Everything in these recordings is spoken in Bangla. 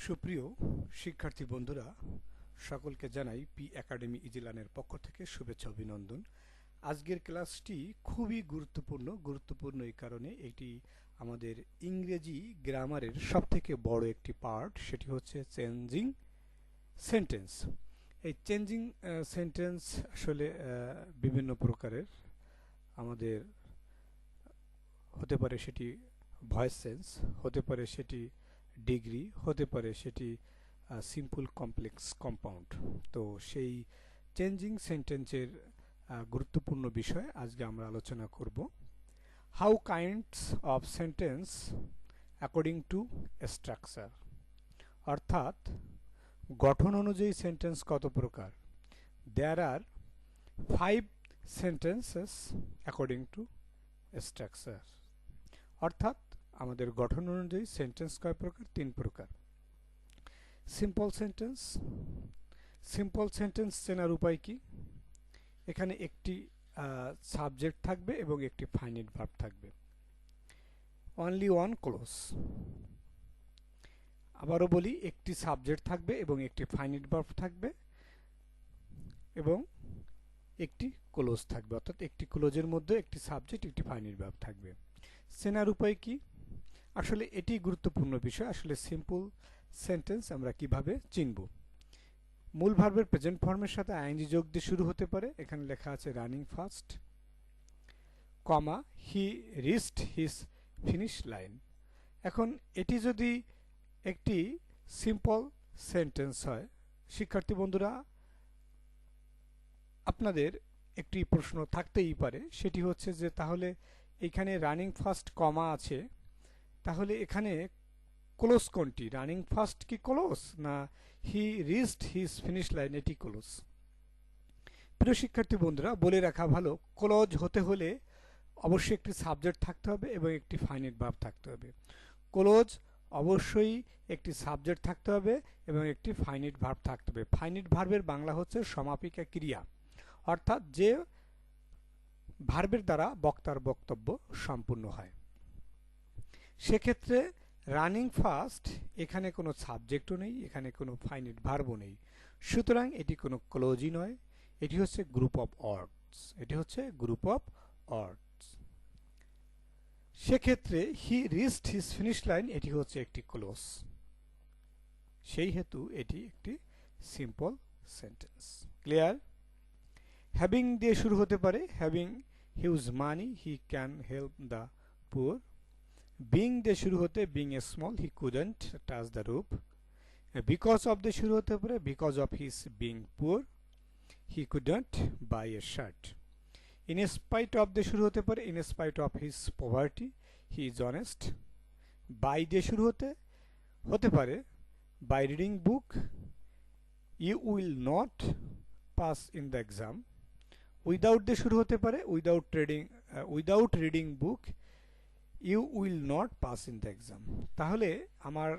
সুপ্রিয় শিক্ষার্থী বন্ধুরা, সকলকে জানাই পি একাডেমি ইজিলানের পক্ষ থেকে শুভেচ্ছা অভিনন্দন। আজকের ক্লাসটি খুবই গুরুত্বপূর্ণ এই কারণে এটি আমাদের ইংরেজি গ্রামারের সবথেকে বড় একটি পার্ট, সেটি হচ্ছে চেঞ্জিং সেন্টেন্স। এই চেঞ্জিং সেন্টেন্স আসলে বিভিন্ন প্রকারের আমাদের হতে পারে, সেটি ভয়েস সেন্স হতে পারে, সেটি ডিগ্রি হতে পারে, সেটি সিম্পল কমপ্লেক্স কম্পাউন্ড। তো সেই চেঞ্জিং সেন্টেন্সের গুরুত্বপূর্ণ বিষয় আজকে আমরা আলোচনা করব। How kinds of sentence according to structure, অর্থাৎ গঠন অনুযায়ী সেন্টেন্স কত প্রকার। দেয়ার আর 5 সেন্টেন্সেস অ্যাকর্ডিং টু স্ট্রাকচার, অর্থাৎ আমাদের গঠন অনুযায়ী সেন্টেন্স কয় প্রকার? 3 প্রকার। Simple sentence. সিম্পল সেন্টেন্স চেনার উপায় কি? এখানে একটি সাবজেক্ট থাকবে এবং একটি ফাইনাইট ভার্ব থাকবে। Only one close. আবারও বলি, একটি সাবজেক্ট থাকবে এবং একটি ফাইনাইট ভার্ব থাকবে এবং একটি ক্লোজ থাকবে, অর্থাৎ একটি ক্লোজের মধ্যে একটি সাবজেক্ট, একটি ফাইনাইট ভার্ব থাকবে। চেনার উপায় কি? আসলে এটি গুরুত্বপূর্ণ বিষয়। আসলে সিম্পল সেন্টেন্স আমরা কিভাবে চিনব? মূল ভার্বের প্রেজেন্ট ফর্মের সাথে আইএনজি যোগ দিয়ে শুরু হতে পারে। এখানে লেখা আছে রানিং ফাস্ট, কমা হি রিচড হিজ ফিনিশ লাইন। এখন এটি যদি একটি সিম্পল সেন্টেন্স হয়, শিক্ষার্থী বন্ধুরা, আপনাদের একটি প্রশ্ন থাকতেই পারে, সেটি হচ্ছে যে তাহলে এখানে রানিং ফাস্ট কমা আছে, তাহলে এখানে ক্লোজ কোনটি? রানিং ফাস্ট কি ক্লোজ, না হি রিচড হিজ ফিনিশ লাইন এটি ক্লোজ? প্রিয় শিক্ষার্থী বন্ধুরা, বলে রাখা ভালো, ক্লোজ হতে হলে অবশ্যই একটি সাবজেক্ট থাকতে হবে এবং একটি ফাইনাইট ভার্ব থাকতে হবে। ক্লোজ অবশ্যই একটি সাবজেক্ট থাকতে হবে এবং একটি ফাইনাইট ভার্ব থাকতে হবে। ফাইনাইট ভার্বের বাংলা হচ্ছে সমাপিকা ক্রিয়া, অর্থাৎ যে ভার্বের দ্বারা বক্তার বক্তব্য সম্পূর্ণ হয়। সেক্ষেত্রে রানিং ফাস্ট, এখানে কোনো সাবজেক্টও নেই, এখানে কোনো ফাইনাইট ভার্বও নেই, সুতরাং এটি কোনো ক্লোজই নয়, এটি হচ্ছে গ্রুপ অফ ওয়ার্ডস। এটি হচ্ছে গ্রুপ অফ ওয়ার্ডস। সেক্ষেত্রে he reached his finish line, এটি হচ্ছে একটি ক্লোজ, সেই হেতু এটি একটি সিম্পল সেন্টেন্স। ক্লিয়ার? হ্যাভিং দিয়ে শুরু হতে পারে। Having huge money, he can help the poor. Being দিয়ে শুরু হতে, being a small, he couldn't touch the roof. Because of দিয়ে শুরু হতে পারে, because of his being poor, he couldn't buy a shirt. In spite of দিয়ে শুরু হতে পারে, in spite of his poverty, he is honest. By দিয়ে শুরু হতে পারে, by reading book, you will not pass in the exam. Without দিয়ে শুরু হতে পারে, without reading book, you will not pass in the exam. তাহলে আমার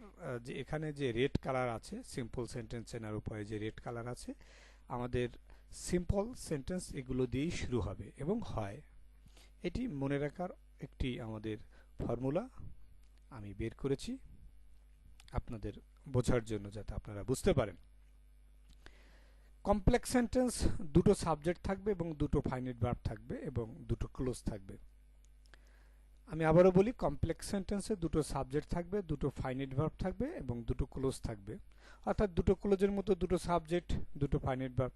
যে এখানে যে রেড কালার আছে, সিম্পল সেন্টেন্স চেনার উপায়ে যে রেড কালার আছে, আমাদের সিম্পল সেন্টেন্স এগুলো দিয়েই শুরু হবে এবং হয়। এটি মনে রাখার একটি আমাদের ফর্মুলা আমি বের করেছি আপনাদের বোঝার জন্য, যাতে আপনারা বুঝতে পারেন। কমপ্লেক্স সেন্টেন্স, দুটো সাবজেক্ট থাকবে এবং দুটো ফাইনাইট ভার্ব থাকবে এবং দুটো ক্লোজ থাকবে। আমি আবারও বলি, কমপ্লেক্স সেন্টেন্সে দুটো সাবজেক্ট থাকবে, দুটো ফাইনাইট ভার্ব থাকবে এবং দুটো ক্লোজ থাকবে, অর্থাৎ দুটো ক্লোজের মতো দুটো সাবজেক্ট, দুটো ফাইনাইট ভার্ব।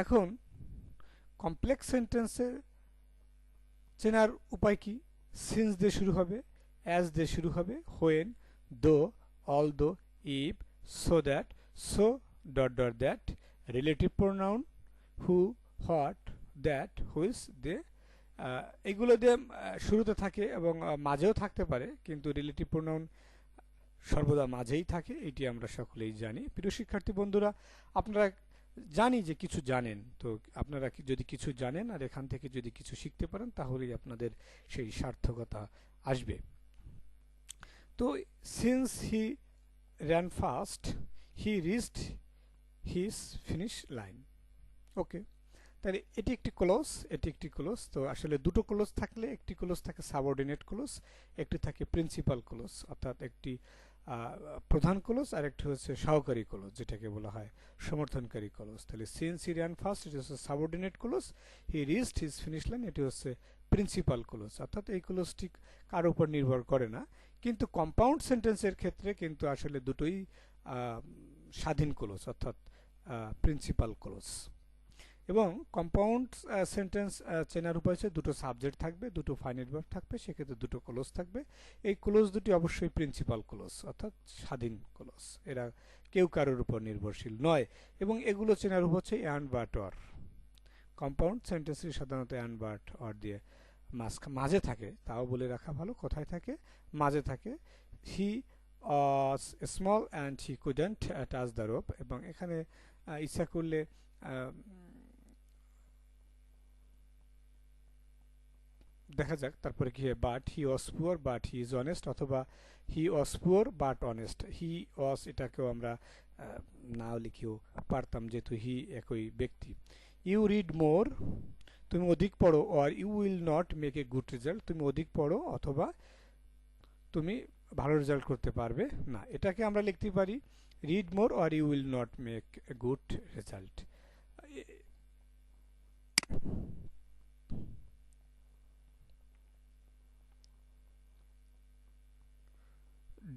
এখন কমপ্লেক্স সেন্টেন্সে চেনার উপায় কি? সিন্স দিয়ে শুরু হবে, অ্যাজ দিয়ে শুরু হবে, when, though, although, if, so that, so dot dot that, relative pronoun, who, what, that, which, they, এগুলো দিয়ে শুরুতে থাকে এবং মাঝেও থাকতে পারে, কিন্তু রিলেটিভ প্রোনাউন সর্বদা মাঝেই থাকে, এটি আমরা সকলেই জানি। প্রিয় শিক্ষার্থী বন্ধুরা, আপনারা জানি যে কিছু জানেন, তো আপনারা যদি কিছু জানেন আর এখান থেকে যদি কিছু শিখতে পারেন, তাহলেই আপনাদের সেই সার্থকতা আসবে। তো since he ran fast, he reached his finish line. ওকে, তাহলে এটি একটি ক্লোজ, এটি একটি ক্লোজ। তো আসলে দুটো ক্লোজ থাকলে, একটি ক্লোজ থাকে সাবঅর্ডিনেট ক্লোজ, একটি থাকে প্রিন্সিপাল ক্লোজ, অর্থাৎ একটি প্রধান ক্লোজ, আর একটি হচ্ছে সহকারী ক্লোজ যেটাকে বলা হয় সমর্থনকারী ক্লোজ। তাহলে সিন্স হি র্যান ফার্স্ট, এটি হচ্ছে সাবঅর্ডিনেট ক্লোজ। হি রিচড হিজ ফিনিশ লাইন, এটি হচ্ছে প্রিন্সিপাল ক্লোজ। অর্থাৎ এই ক্লোজটি কার উপর নির্ভর করে না, কিন্তু কম্পাউন্ড সেন্টেন্সের ক্ষেত্রে কিন্তু আসলে দুটোই স্বাধীন ক্লোজ, অর্থাৎ প্রিন্সিপাল ক্লোজ। এবং কম্পাউন্ড সেন্টেন্স চেনার উপায় হচ্ছে দুটো সাবজেক্ট থাকবে, দুটো ফাইনাইট ভার্ব থাকবে, সেক্ষেত্রে দুটো ক্লোজ থাকবে। এই ক্লোজ দুটি অবশ্যই প্রিন্সিপাল ক্লোজ, অর্থাৎ স্বাধীন ক্লোজ, এরা কেউ কারোর উপর নির্ভরশীল নয়। এবং এগুলো চেনার উপায় হচ্ছে অ্যান্ড বাট অর। কম্পাউন্ড সেন্টেন্সে সাধারণত অ্যান্ড বাট অর দিয়ে মাঝে থাকে, তাও বলে রাখা ভালো কোথায় থাকে, মাঝে থাকে। He small and he couldn't touch the rope, এবং এখানে ইচ্ছা করলে দেখা যাক তারপরে কি হয়, but he was poor but he is honest, অথবা he was poor but honest. He was এটাকেও আমরা নাও লিখেও পারতাম, যেহেতু হি একই ব্যক্তি। ইউ রিড মোর, তুমি অধিক পড়ো, or you will not make a good result, তুমি অধিক পড়ো অথবা তুমি ভালো রেজাল্ট করতে পারবে না। এটাকে আমরা লিখতে পারি read more or you will not make a good result.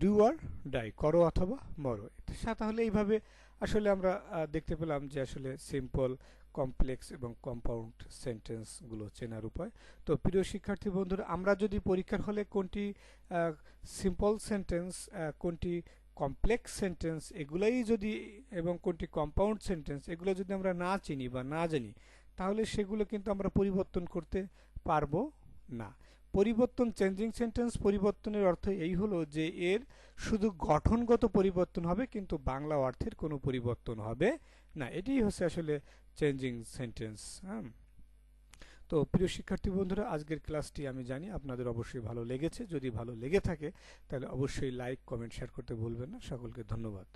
Do or die, করো অথবা মরো। তাহলে এইভাবে আসলে আমরা দেখতে পেলাম যে আসলে সিম্পল, কমপ্লেক্স এবং কম্পাউন্ড সেন্টেন্সগুলো চেনার উপায়। তো প্রিয় শিক্ষার্থী বন্ধুরা, আমরা যদি পরীক্ষার হলে কোনটি সিম্পল সেন্টেন্স, কোনটি কমপ্লেক্স সেন্টেন্স এগুলাই যদি, এবং কোনটি কম্পাউন্ড সেন্টেন্স এগুলো যদি আমরা না চিনি বা না জানি, তাহলে সেগুলো কিন্তু আমরা পরিবর্তন করতে পারবো না। পরিবর্তন, চেঞ্জিং সেন্টেন্স পরিবর্তনের অর্থ এই হলো যে এর শুধু গঠনগত পরিবর্তন হবে, কিন্তু বাংলা অর্থের কোনো পরিবর্তন হবে না। এটাই হচ্ছে আসলে চেঞ্জিং সেন্টেন্স। হ্যাঁ, তো প্রিয় শিক্ষার্থী বন্ধুরা, আজকের ক্লাসটি আমি জানি আপনাদের অবশ্যই ভালো লেগেছে। যদি ভালো লেগে থাকে তাহলে অবশ্যই লাইক, কমেন্ট, শেয়ার করতে ভুলবেন না। সকলকে ধন্যবাদ।